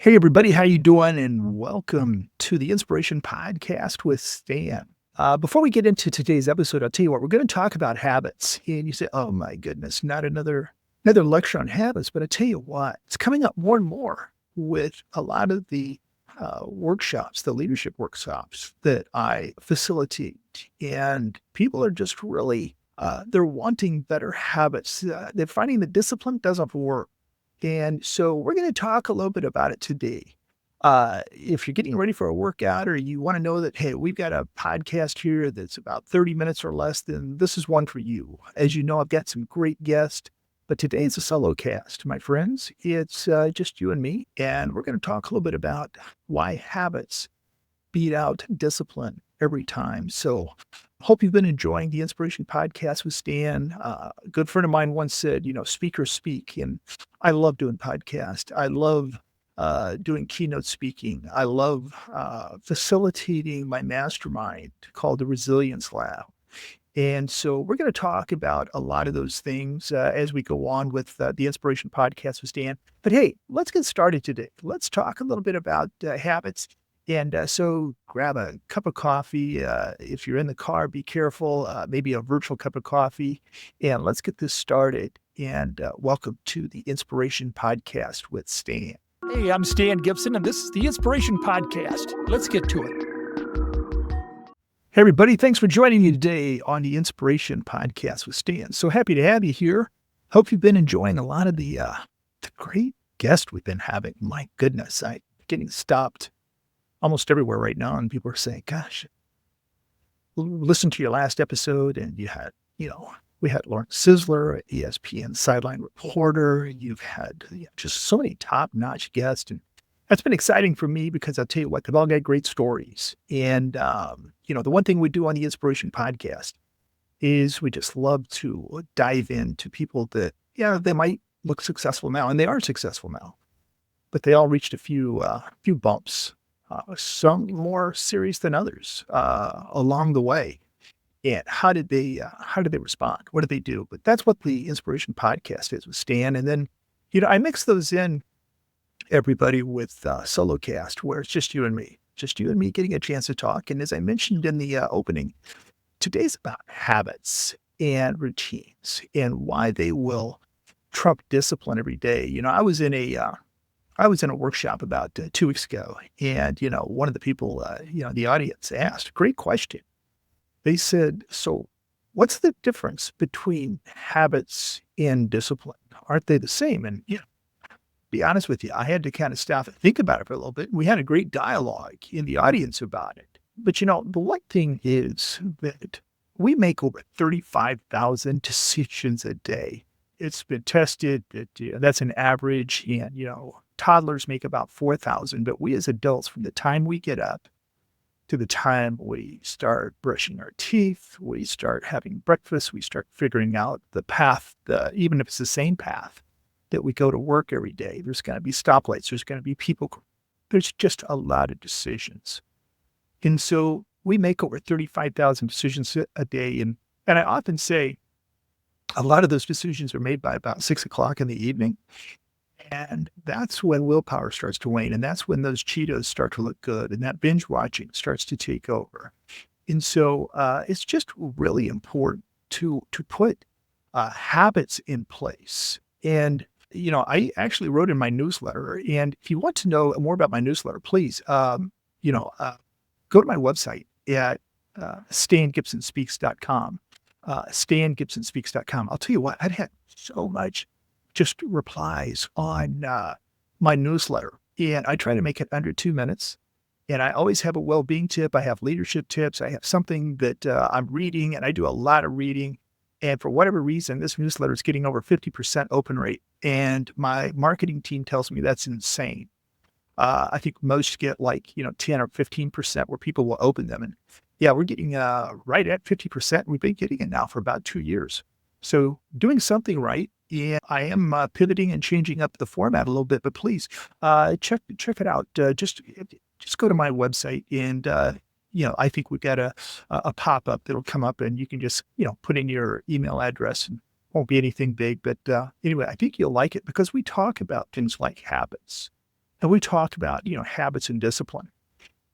Hey everybody, how you doing? And welcome to the Inspiration Podcast with Stan. Before we get into today's episode, I'll tell you what, we're going to talk about habits. And you say, "Oh my goodness, not another lecture on habits." But I tell you what, it's coming up more and more with a lot of the workshops, the leadership workshops that I facilitate, and people are just really they're wanting better habits. They're finding the discipline doesn't work, and so we're going to talk a little bit about it today. If you're getting ready for a workout or you want to know that, hey, we've got a podcast here that's about 30 minutes or less, then this is one for you. As you know, I've got some great guests, but today's a solo cast, my friends. It's just you and me, and we're going to talk a little bit about why habits beat out discipline every time. So, hope you've been enjoying the Inspiration Podcast with Stan. A good friend of mine once said, speakers speak. And I love doing podcasts. I love doing keynote speaking. I love facilitating my mastermind called the Resilience Lab. And so we're going to talk about a lot of those things as we go on with the Inspiration Podcast with Stan. But hey, let's get started today. Let's talk a little bit about habits. And so grab a cup of coffee. If you're in the car, be careful, maybe a virtual cup of coffee. And let's get this started. And welcome to the Inspiration Podcast with Stan. Hey, I'm Stan Gibson, and this is the Inspiration Podcast. Let's get to it. Hey, everybody. Thanks for joining me today on the Inspiration Podcast with Stan. So happy to have you here. Hope you've been enjoying a lot of the great guests we've been having. My goodness, I'm getting stopped almost everywhere right now, and people are saying, gosh, listen to your last episode, and we had Lawrence Sisler, ESPN sideline reporter. You've had just so many top-notch guests, and that's been exciting for me because I'll tell you what, they've all got great stories. And, the one thing we do on the Inspiration Podcast is we just love to dive into people that, they might look successful now, and they are successful now, but they all reached a few bumps, some more serious than others along the way. And how did they respond? What did they do? But that's what the Inspiration Podcast is with Stan. And then, I mix those in, everybody, with solo cast, where it's just you and me getting a chance to talk. And as I mentioned in the opening, today's about habits and routines and why they will trump discipline every day. I was in a workshop about 2 weeks ago, and, one of the people, the audience asked a great question. They said, so what's the difference between habits and discipline? Aren't they the same? And, be honest with you, I had to kind of stop and think about it for a little bit. We had a great dialogue in the audience about it. But, the one thing is that we make over 35,000 decisions a day. It's been tested that that's an average, and, toddlers make about 4,000, but we as adults, from the time we get up to the time we start brushing our teeth, we start having breakfast, we start figuring out the path, even if it's the same path that we go to work every day, there's going to be stoplights, there's going to be people, there's just a lot of decisions. And so we make over 35,000 decisions a day. And I often say a lot of those decisions are made by about 6 o'clock in the evening. And that's when willpower starts to wane. And that's when those Cheetos start to look good. And that binge watching starts to take over. And so it's just really important to put habits in place. And, I actually wrote in my newsletter. And if you want to know more about my newsletter, please, go to my website at stangibsonspeaks.com. stangibsonspeaks.com. I'll tell you what, I'd had so much just replies on my newsletter. And I try to make it under 2 minutes. And I always have a well-being tip. I have leadership tips. I have something that I'm reading, and I do a lot of reading. And for whatever reason, this newsletter is getting over 50% open rate. And my marketing team tells me that's insane. I think most get 10 or 15% where people will open them. And yeah, we're getting right at 50%. We've been getting it now for about 2 years. So doing something right. Yeah, I am pivoting and changing up the format a little bit, but please check it out. Just go to my website, and I think we've got a pop up that'll come up, and you can just put in your email address, and won't be anything big. But anyway, I think you'll like it because we talk about things like habits and we talk about, habits and discipline.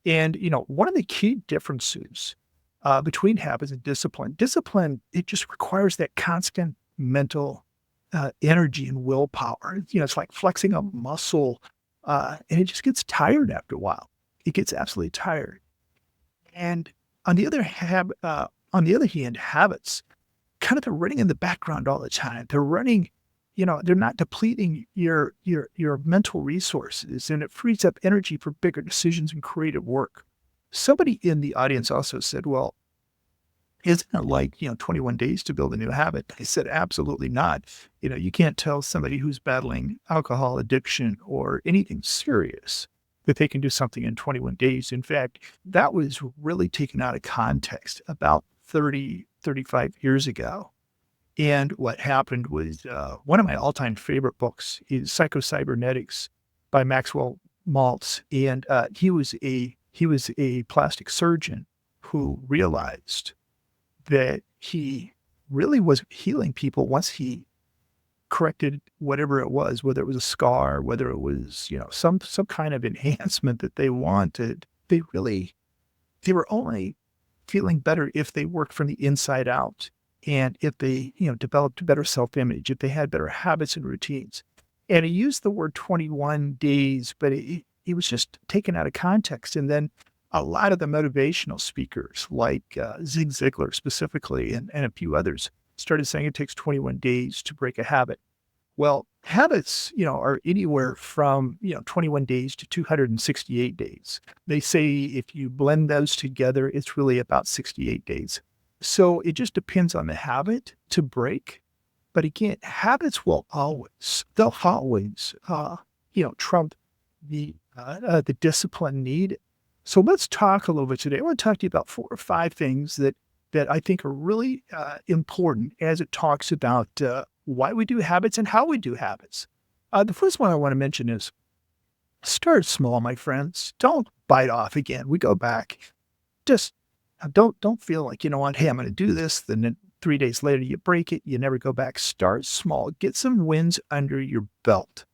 And, one of the key differences between habits and discipline, it just requires that constant mental energy and willpower. It's like flexing a muscle, and it just gets tired after a while. It gets absolutely tired. And on the other hand, habits kind of they're running in the background all the time. They're running, they're not depleting your mental resources, and it frees up energy for bigger decisions and creative work. Somebody in the audience also said, "Well, isn't it like, 21 days to build a new habit?" I said, "Absolutely not." You can't tell somebody who's battling alcohol addiction or anything serious that they can do something in 21 days. In fact, that was really taken out of context about 30, 35 years ago. And what happened was one of my all-time favorite books is Psycho-Cybernetics by Maxwell Maltz. And he was a plastic surgeon who realized that he really was healing people once he corrected whatever it was, whether it was a scar, whether it was, some kind of enhancement that they wanted. They were only feeling better if they worked from the inside out and if they, developed better self-image, if they had better habits and routines. And he used the word 21 days, but he was just taken out of context. And then a lot of the motivational speakers, like Zig Ziglar specifically, and a few others, started saying it takes 21 days to break a habit. Well, habits, are anywhere from, 21 days to 268 days. They say if you blend those together, it's really about 68 days. So it just depends on the habit to break. But again, habits they'll always, trump the discipline needed. So let's talk a little bit today. I want to talk to you about 4 or 5 things that I think are really important as it talks about why we do habits and how we do habits. The first one I want to mention is start small, my friends. Don't bite off again. We go back. Just don't feel like, you know what, hey, I'm going to do this. Then 3 days later, you break it. You never go back. Start small. Get some wins under your belt.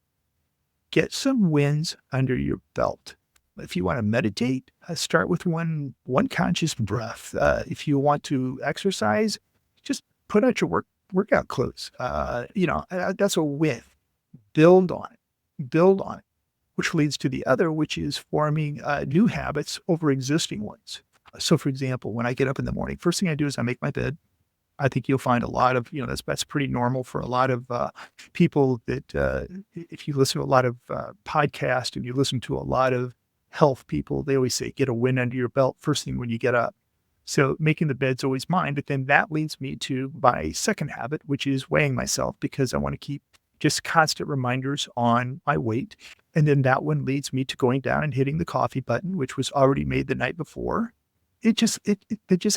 Get some wins under your belt. If you want to meditate, start with one conscious breath. If you want to exercise, just put out your workout clothes. That's a win. Build on it. Build on it, which leads to the other, which is forming new habits over existing ones. So, for example, when I get up in the morning, first thing I do is I make my bed. I think you'll find a lot of, that's pretty normal for a lot of people that if you listen to a lot of podcasts and you listen to a lot of health people, they always say, get a win under your belt first thing when you get up. So making the bed's always mine, but then that leads me to my second habit, which is weighing myself because I want to keep just constant reminders on my weight. And then that one leads me to going down and hitting the coffee button, which was already made the night before. They just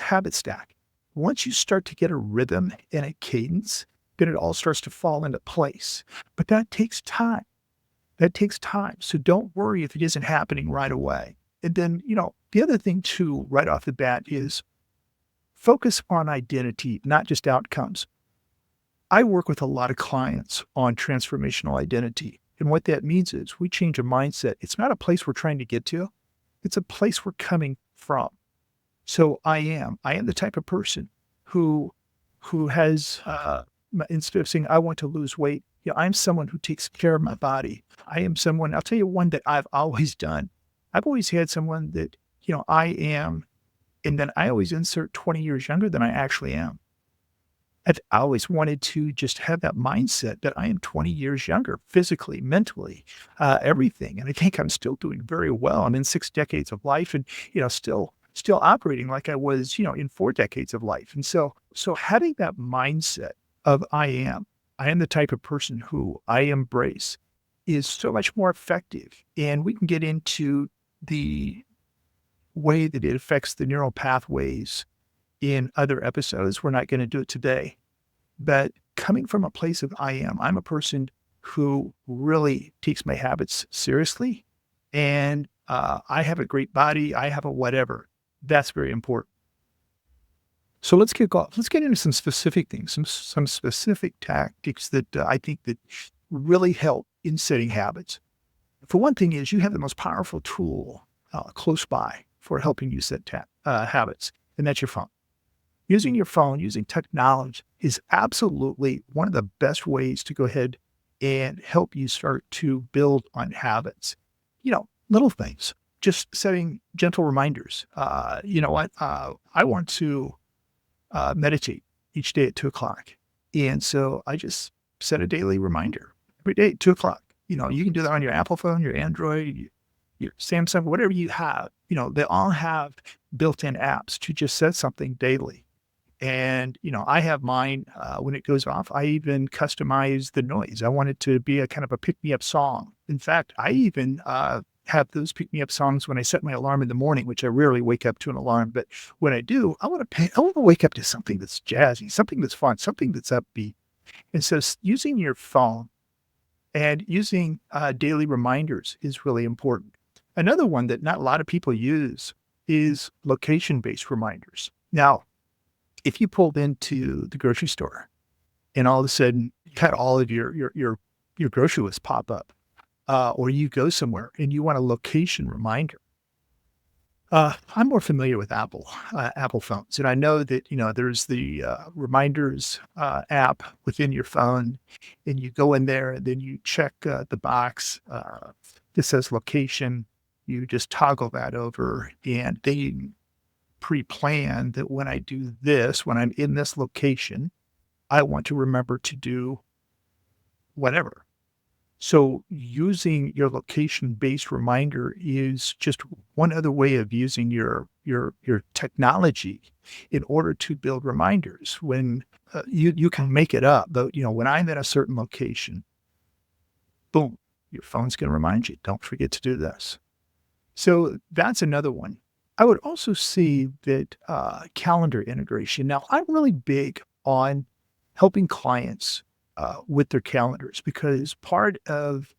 habit stack. Once you start to get a rhythm and a cadence, then it all starts to fall into place. But that takes time. That takes time. So don't worry if it isn't happening right away. And then, the other thing too, right off the bat is focus on identity, not just outcomes. I work with a lot of clients on transformational identity. And what that means is we change a mindset. It's not a place we're trying to get to. It's a place we're coming from. So I am the type of person who has, instead of saying, I want to lose weight, I'm someone who takes care of my body. I am someone, I'll tell you one that I've always done. I've always had someone that, I am, and then I always insert 20 years younger than I actually am. I've always wanted to just have that mindset that I am 20 years younger, physically, mentally, everything. And I think I'm still doing very well. I'm in 6 decades of life and, still operating like I was, in 4 decades of life. And so having that mindset of I am the type of person who I embrace is so much more effective. And we can get into the way that it affects the neural pathways in other episodes. We're not going to do it today. But coming from a place of I'm a person who really takes my habits seriously. And I have a great body. I have a whatever. That's very important. So let's kick off. Let's get into some specific things, some specific tactics that I think that really help in setting habits. For one thing is you have the most powerful tool close by for helping you set habits, and that's your phone. Using your phone, using technology is absolutely one of the best ways to go ahead and help you start to build on habits. Little things, just setting gentle reminders. You know what? I want to meditate each day at 2 o'clock. And so I just set a daily reminder every day at 2 o'clock. You can do that on your Apple phone, your Android, your Samsung, whatever you have. They all have built in apps to just set something daily. And, I have mine when it goes off. I even customize the noise. I want it to be a kind of a pick me up song. In fact, I even have those pick me up songs when I set my alarm in the morning, which I rarely wake up to an alarm. But when I do, I want to wake up to something that's jazzy, something that's fun, something that's upbeat. And so using your phone and using daily reminders is really important. Another one that not a lot of people use is location based reminders. Now, if you pulled into the grocery store and all of a sudden you had all of your grocery list pop up, or you go somewhere and you want a location reminder. I'm more familiar with Apple phones, and I know that there's the reminders app within your phone, and you go in there and then you check the box that says location. You just toggle that over, and they pre-plan that when I do this, when I'm in this location, I want to remember to do whatever. So using your location-based reminder is just one other way of using your technology in order to build reminders. When you can make it up, though, when I'm in a certain location, boom, your phone's going to remind you. Don't forget to do this. So that's another one. I would also see that calendar integration. Now, I'm really big on helping clients with their calendars because part of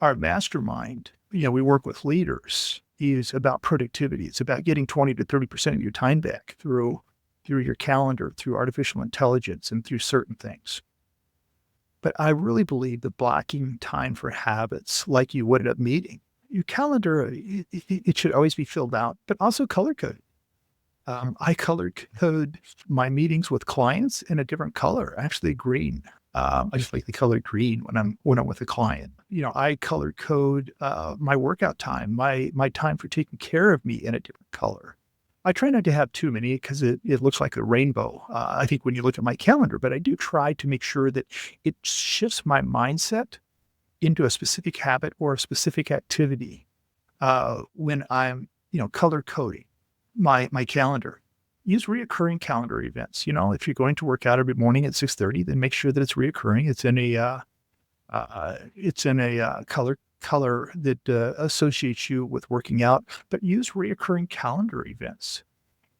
our mastermind, we work with leaders, is about productivity. It's about getting 20 to 30% of your time back through your calendar, through artificial intelligence, and through certain things. But I really believe that blocking time for habits like you would at a meeting, your calendar, it should always be filled out, but also color code. I color code my meetings with clients in a different color, actually green. I just like the color green when I'm with a client. I color code my workout time, my time for taking care of me in a different color. I try not to have too many because it looks like a rainbow. I think when you look at my calendar, but I do try to make sure that it shifts my mindset into a specific habit or a specific activity when I'm, color coding my calendar. Use reoccurring calendar events. If you're going to work out every morning at 6:30, then make sure that it's reoccurring. It's in a color that associates you with working out, but use reoccurring calendar events.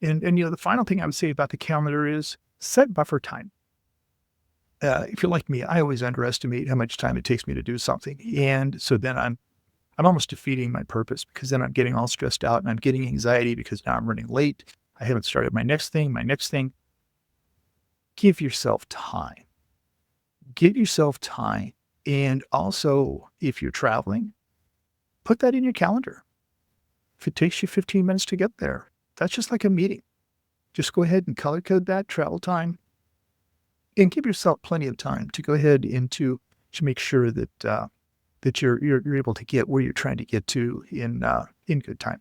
And the final thing I would say about the calendar is set buffer time. If you're like me, I always underestimate how much time it takes me to do something. And so then I'm almost defeating my purpose because then I'm getting all stressed out and I'm getting anxiety because now I'm running late. I haven't started my next thing. Give yourself time. Give yourself time. And also, if you're traveling, put that in your calendar. If it takes you 15 minutes to get there, that's just like a meeting. Just go ahead and color code that travel time and give yourself plenty of time to go ahead and to make sure that that you're able to get where you're trying to get to in good time.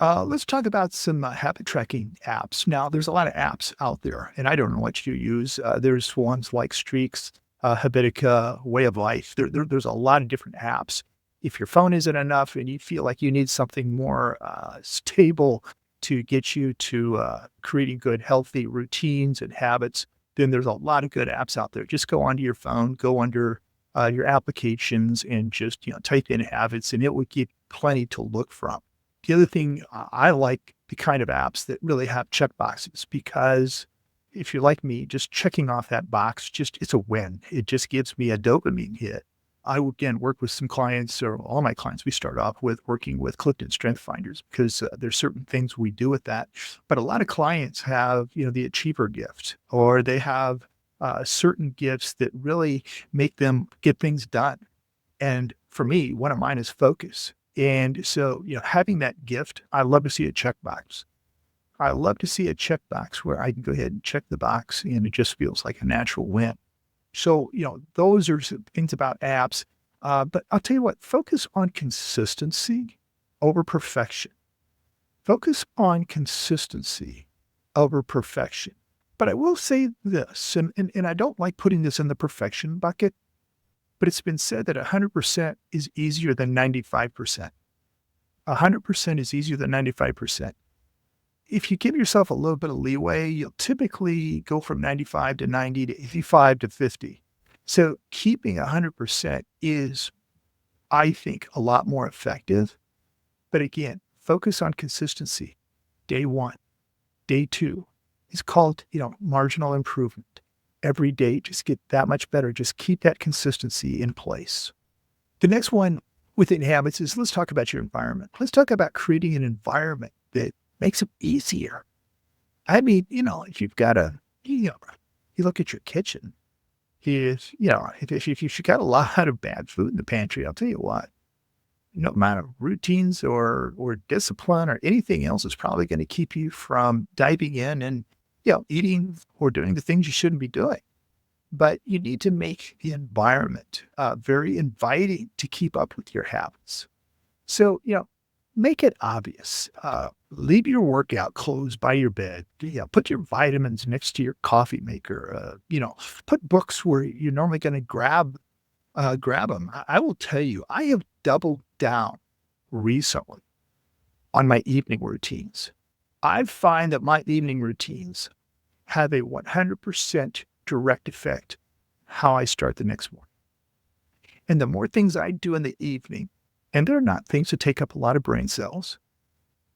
Let's talk about some habit tracking apps. Now, there's a lot of apps out there, and I don't know what you use. There's ones like Streaks, Habitica, Way of Life. There's a lot of different apps. If your phone isn't enough and you feel like you need something more stable to get you to creating good, healthy routines and habits, then there's a lot of good apps out there. Just go onto your phone, go under your applications, and just type in habits, and it will give plenty to look from. The other thing, I like the kind of apps that really have check boxes because if you're like me, just checking off that box, it's a win. It just gives me a dopamine hit. I would, again, work with some clients, or all my clients, we start off with working with Clifton Strength Finders because there's certain things we do with that. But a lot of clients have, the achiever gift, or they have certain gifts that really make them get things done. And for me, one of mine is focus. And so, having that gift, I love to see a checkbox. I love to see a checkbox where I can go ahead and check the box and it just feels like a natural win. So, those are some things about apps. But I'll tell you what, focus on consistency over perfection. Focus on consistency over perfection. But I will say this, and I don't like putting this in the perfection bucket, but it's been said that 100% is easier than 95%. 100% is easier than 95%. If you give yourself a little bit of leeway, you'll typically go from 95 to 90 to 85 to 50. So keeping 100% is, I think, a lot more effective. But again, focus on consistency. Day one, day two is called, marginal improvement. Every day, just get that much better. Just keep that consistency in place. The next one within habits is, let's talk about your environment. Let's talk about creating an environment that makes it easier. I mean, if you've got you look at your kitchen, if you've got a lot of bad food in the pantry, I'll tell you what, no amount of routines or discipline or anything else is probably going to keep you from diving in and, eating or doing the things you shouldn't be doing. But you need to make the environment very inviting to keep up with your habits. So, make it obvious. Leave your workout clothes by your bed. Put your vitamins next to your coffee maker. Put books where you're normally going to grab them. I will tell you, I have doubled down recently on my evening routines. I find that my evening routines have a 100% direct effect how I start the next morning. And the more things I do in the evening, and they're not things that take up a lot of brain cells,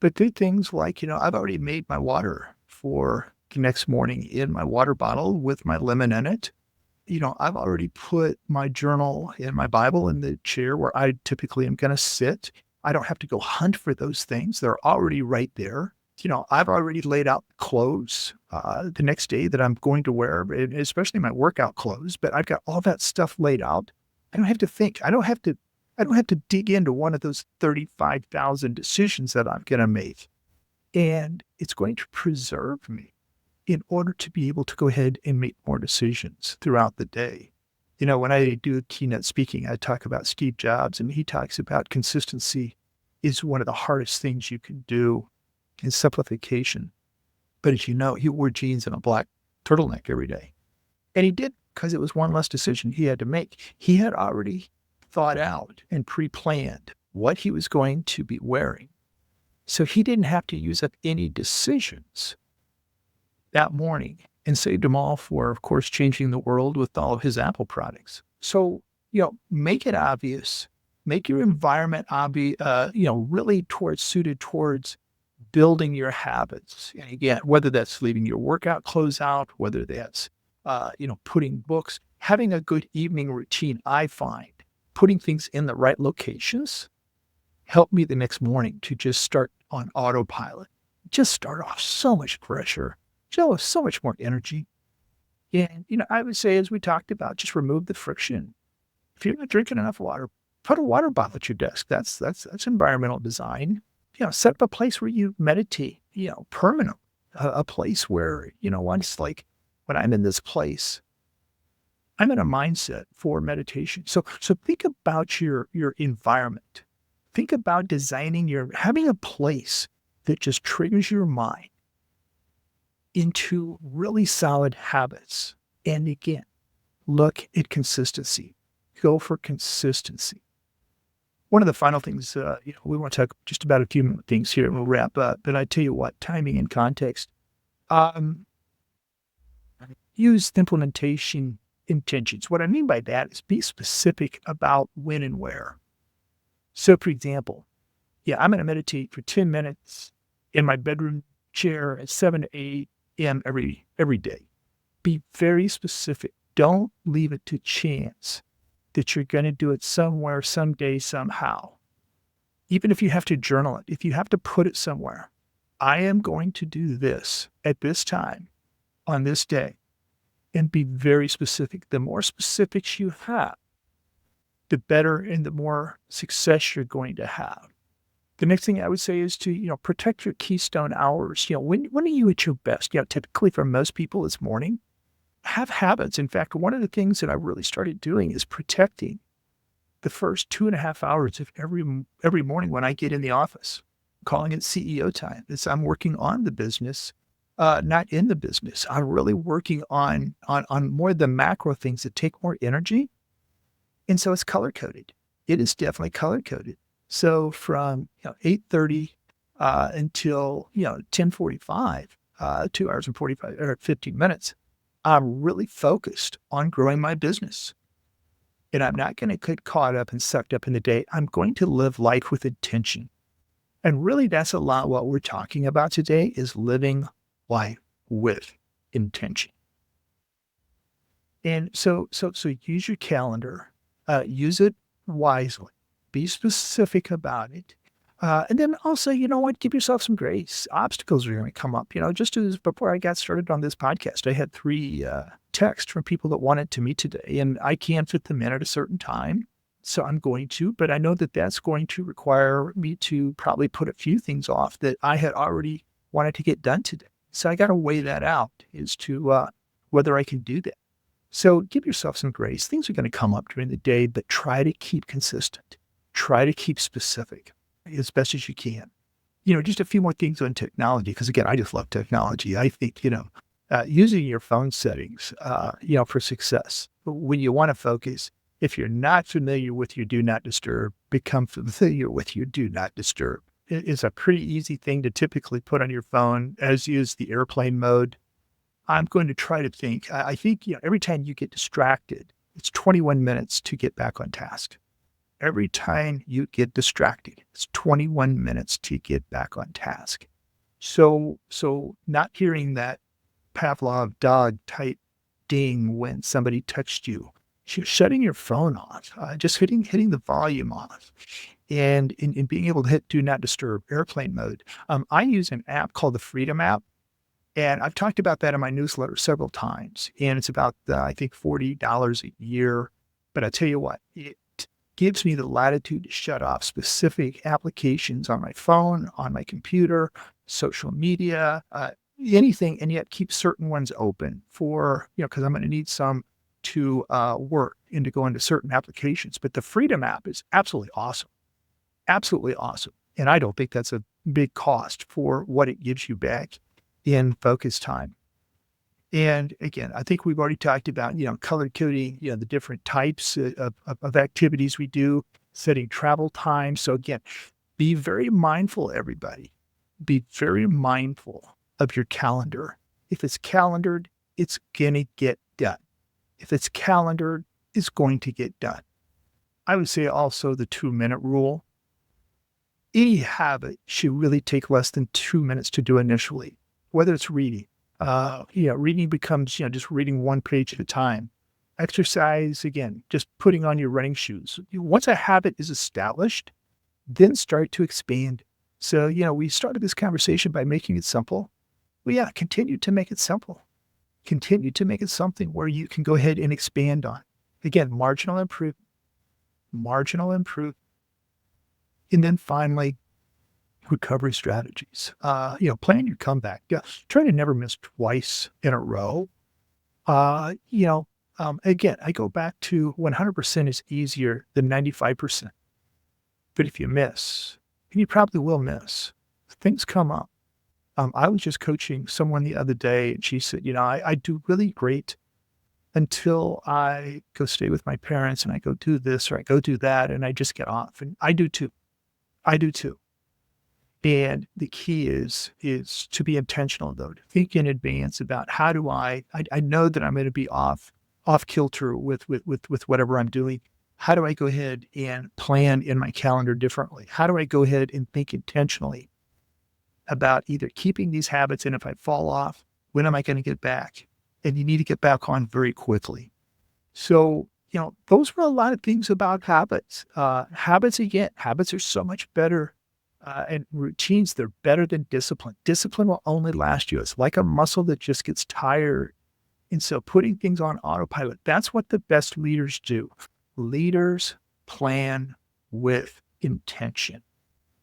but they're things like, I've already made my water for the next morning in my water bottle with my lemon in it. I've already put my journal and my Bible in the chair where I typically am going to sit. I don't have to go hunt for those things. They're already right there. I've already laid out clothes the next day that I'm going to wear, especially my workout clothes, but I've got all that stuff laid out. I don't have to think. I don't have to dig into one of those 35,000 decisions that I'm going to make. And it's going to preserve me in order to be able to go ahead and make more decisions throughout the day. When I do keynote speaking, I talk about Steve Jobs, and he talks about consistency is one of the hardest things you can do in simplification. But as you know, he wore jeans and a black turtleneck every day. And he did because it was one less decision he had to make. He had already thought out and pre-planned what he was going to be wearing. So he didn't have to use up any decisions that morning and saved them all for, of course, changing the world with all of his Apple products. So, make it obvious, make your environment obvious, really suited towards building your habits. And again, whether that's leaving your workout clothes out, whether that's, putting books, having a good evening routine, I find putting things in the right locations help me the next morning to just start on autopilot, just start off so much fresher, so much more energy. And, I would say, as we talked about, just remove the friction. If you're not drinking enough water, put a water bottle at your desk. That's environmental design. Set up a place where you meditate, permanent, a place where, once like when I'm in this place, I'm in a mindset for meditation. So think about your environment. Think about having a place that just triggers your mind into really solid habits. And again, look at consistency. Go for consistency. One of the final things, we want to talk just about a few things here and we'll wrap up. But I tell you what, timing and context. Use implementation intentions. What I mean by that is be specific about when and where. So, for example, I'm going to meditate for 10 minutes in my bedroom chair at 7 to 8 a.m. every day. Be very specific. Don't leave it to chance that you're going to do it somewhere, someday, somehow. Even if you have to journal it, if you have to put it somewhere, I am going to do this at this time on this day, and be very specific. The more specifics you have, the better and the more success you're going to have. The next thing I would say is to, protect your keystone hours. When are you at your best? Typically for most people, it's morning. Have habits. In fact, one of the things that I really started doing is protecting the first 2.5 hours of every morning when I get in the office, calling it CEO time. It's I'm working on the business, not in the business. I'm really working on more of the macro things that take more energy. And so it's color coded. It is definitely color coded. So from 8:30 until 10:45, 2 hours and 45 or 15 minutes, I'm really focused on growing my business. And I'm not going to get caught up and sucked up in the day. I'm going to live life with intention. And really, that's a lot what we're talking about today is living life with intention. And so use your calendar, use it wisely, be specific about it. And then also, you know what, give yourself some grace. Obstacles are going to come up. Just as before I got started on this podcast, I had 3 texts from people that wanted to meet today, and I can't fit them in at a certain time. So I'm going to, but I know that that's going to require me to probably put a few things off that I had already wanted to get done today. So I got to weigh that out as to whether I can do that. So give yourself some grace. Things are going to come up during the day, but try to keep consistent. Try to keep specific as best as you can. Just a few more things on technology, because again, I just love technology. I think, using your phone settings, for success. When you want to focus, if you're not familiar with your do not disturb, become familiar with your do not disturb. It is a pretty easy thing to typically put on your phone, as is the airplane mode. I'm going to try to think. I think, every time you get distracted, it's 21 minutes to get back on task. Every time you get distracted, it's 21 minutes to get back on task. So not hearing that Pavlov dog type ding when somebody touched you, shutting your phone off, just hitting the volume off, and in being able to hit do not disturb airplane mode. I use an app called the Freedom app. And I've talked about that in my newsletter several times. And it's about, I think, $40 a year. But I tell you what, it gives me the latitude to shut off specific applications on my phone, on my computer, social media, anything, and yet keep certain ones open for, because I'm going to need some to work and to go into certain applications. But the Freedom app is absolutely awesome. Absolutely awesome. And I don't think that's a big cost for what it gives you back in focus time. And again, I think we've already talked about, color coding, the different types of activities we do, setting travel time. So again, be very mindful, everybody. Be very mindful of your calendar. If it's calendared, it's going to get done. If it's calendared, it's going to get done. I would say also the 2-minute rule. Any habit should really take less than 2 minutes to do initially. Whether it's reading, reading becomes, just reading one page at a time. Exercise, again, just putting on your running shoes. Once a habit is established, then start to expand. So, we started this conversation by making it simple. Well, continue to make it simple. Continue to make it something where you can go ahead and expand on. Again, marginal improvement. And then finally, recovery strategies. Plan your comeback. Yeah, try to never miss twice in a row. Again, I go back to 100% is easier than 95%. But if you miss, and you probably will miss, things come up. I was just coaching someone the other day, and she said, I do really great until I go stay with my parents and I go do this or I go do that and I just get off. And I do too. And the key is to be intentional, though, to think in advance about how do I know that I'm going to be off kilter with whatever I'm doing. How do I go ahead and plan in my calendar differently? How do I go ahead and think intentionally about either keeping these habits, and if I fall off, when am I going to get back? And you need to get back on very quickly. So, those were a lot of things about habits. Habits are so much better. And routines, they're better than discipline. Discipline will only last you. It's like a muscle that just gets tired. And so putting things on autopilot, that's what the best leaders do. Leaders plan with intention.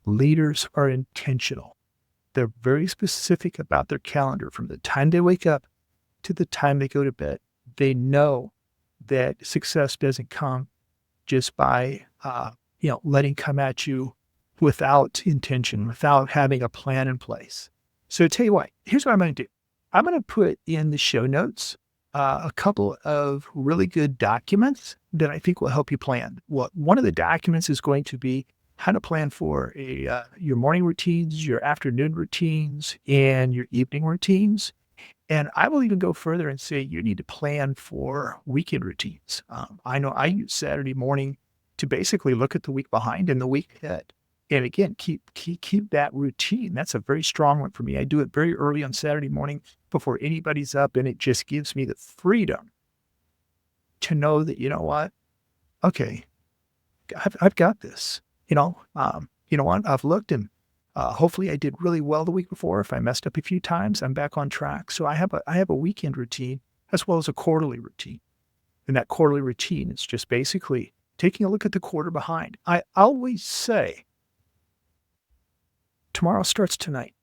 Leaders are intentional. They're very specific about their calendar from the time they wake up to the time they go to bed. They know that success doesn't come just by, letting come at you without intention, without having a plan in place. So tell you what, here's what I'm going to do. I'm going to put in the show notes a couple of really good documents that I think will help you plan. Well, one of the documents is going to be how to plan for your morning routines, your afternoon routines, and your evening routines. And I will even go further and say you need to plan for weekend routines. I know I use Saturday morning to basically look at the week behind and the week ahead. And again, keep that routine. That's a very strong one for me. I do it very early on Saturday morning before anybody's up, and it just gives me the freedom to know that, you know what? Okay, I've got this. You know what? I've looked and hopefully I did really well the week before. If I messed up a few times, I'm back on track. So I have a weekend routine as well as a quarterly routine. And that quarterly routine is just basically taking a look at the quarter behind. I always say, tomorrow starts tonight.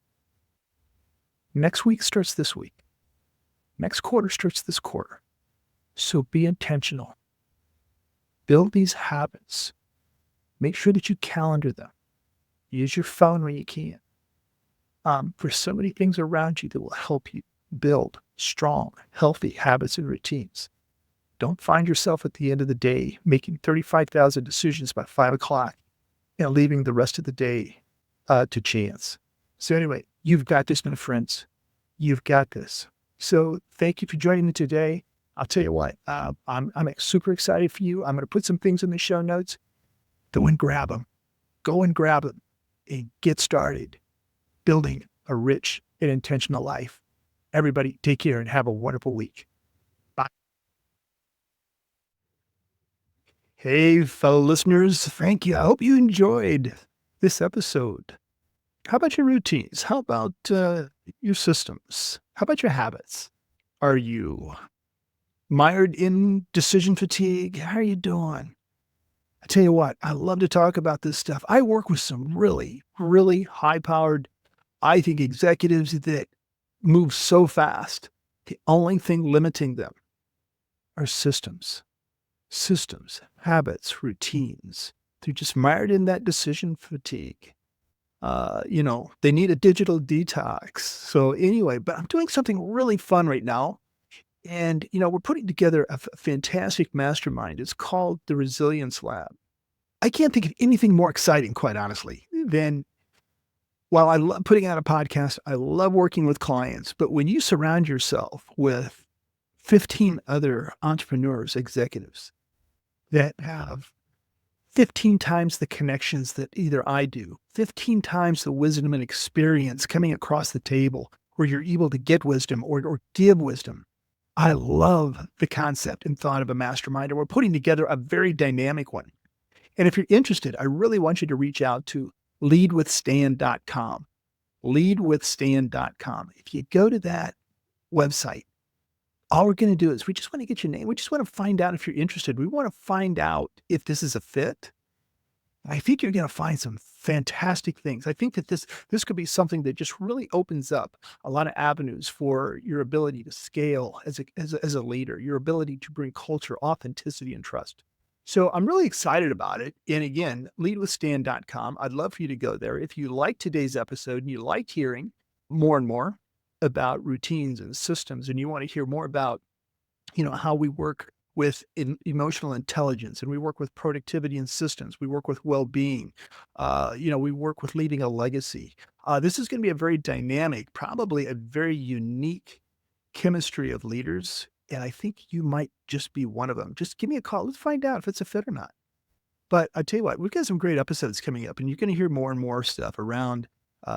Next week starts this week. Next quarter starts this quarter. So be intentional. Build these habits. Make sure that you calendar them. Use your phone when you can. There's so many things around you that will help you build strong, healthy habits and routines. Don't find yourself at the end of the day making 35,000 decisions by 5 o'clock and leaving the rest of the day to chance. So anyway, you've got this, my friends. You've got this. So thank you for joining me today. I'll tell you what, I'm super excited for you. I'm going to put some things in the show notes. Go and grab them. Go and grab them and get started building a rich and intentional life. Everybody, take care and have a wonderful week. Bye. Hey, fellow listeners, thank you. I hope you enjoyed this episode. How about your routines? How about your systems? How about your habits? Are you mired in decision fatigue? How are you doing? I tell you what, I love to talk about this stuff. I work with some really, really high-powered, I think, executives that move so fast. The only thing limiting them are systems, habits, routines. They're just mired in that decision fatigue. They need a digital detox. So anyway, but I'm doing something really fun right now. And, we're putting together a fantastic mastermind. It's called the Resilience Lab. I can't think of anything more exciting, quite honestly, than while I love putting out a podcast, I love working with clients. But when you surround yourself with 15 other entrepreneurs, executives that have 15 times the connections that either I do, 15 times the wisdom and experience coming across the table where you're able to get wisdom or give wisdom. I love the concept and thought of a mastermind, and we're putting together a very dynamic one. And if you're interested, I really want you to reach out to leadwithstan.com, leadwithstan.com. If you go to that website, all we're going to do is we just want to get your name. We just want to find out if you're interested. We want to find out if this is a fit. I think you're going to find some fantastic things. I think that this could be something that just really opens up a lot of avenues for your ability to scale as a leader, your ability to bring culture, authenticity, and trust. So I'm really excited about it. And again, leadwithstan.com. I'd love for you to go there. If you like today's episode and you liked hearing more and more about routines and systems, and you want to hear more about, how we work with emotional intelligence, and we work with productivity and systems. We work with well-being. We work with leading a legacy. This is going to be a very dynamic, probably a very unique chemistry of leaders. And I think you might just be one of them. Just give me a call. Let's find out if it's a fit or not. But I tell you what, we've got some great episodes coming up, and you're going to hear more and more stuff around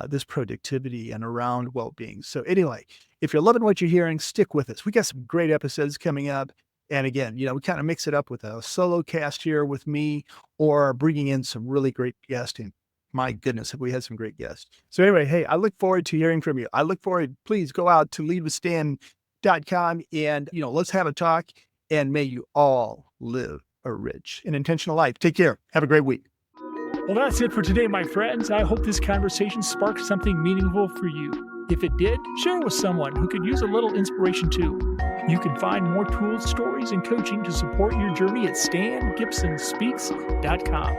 this productivity and around well-being. So anyway, if you're loving what you're hearing, stick with us. We got some great episodes coming up. And again, we kind of mix it up with a solo cast here with me or bringing in some really great guests. And my goodness, have we had some great guests. So anyway, hey, I look forward to hearing from you. I look forward, please go out to leadwithstan.com and, let's have a talk, and may you all live a rich and intentional life. Take care. Have a great week. Well, that's it for today, my friends. I hope this conversation sparked something meaningful for you. If it did, share it with someone who could use a little inspiration too. You can find more tools, stories, and coaching to support your journey at stangibsonspeaks.com.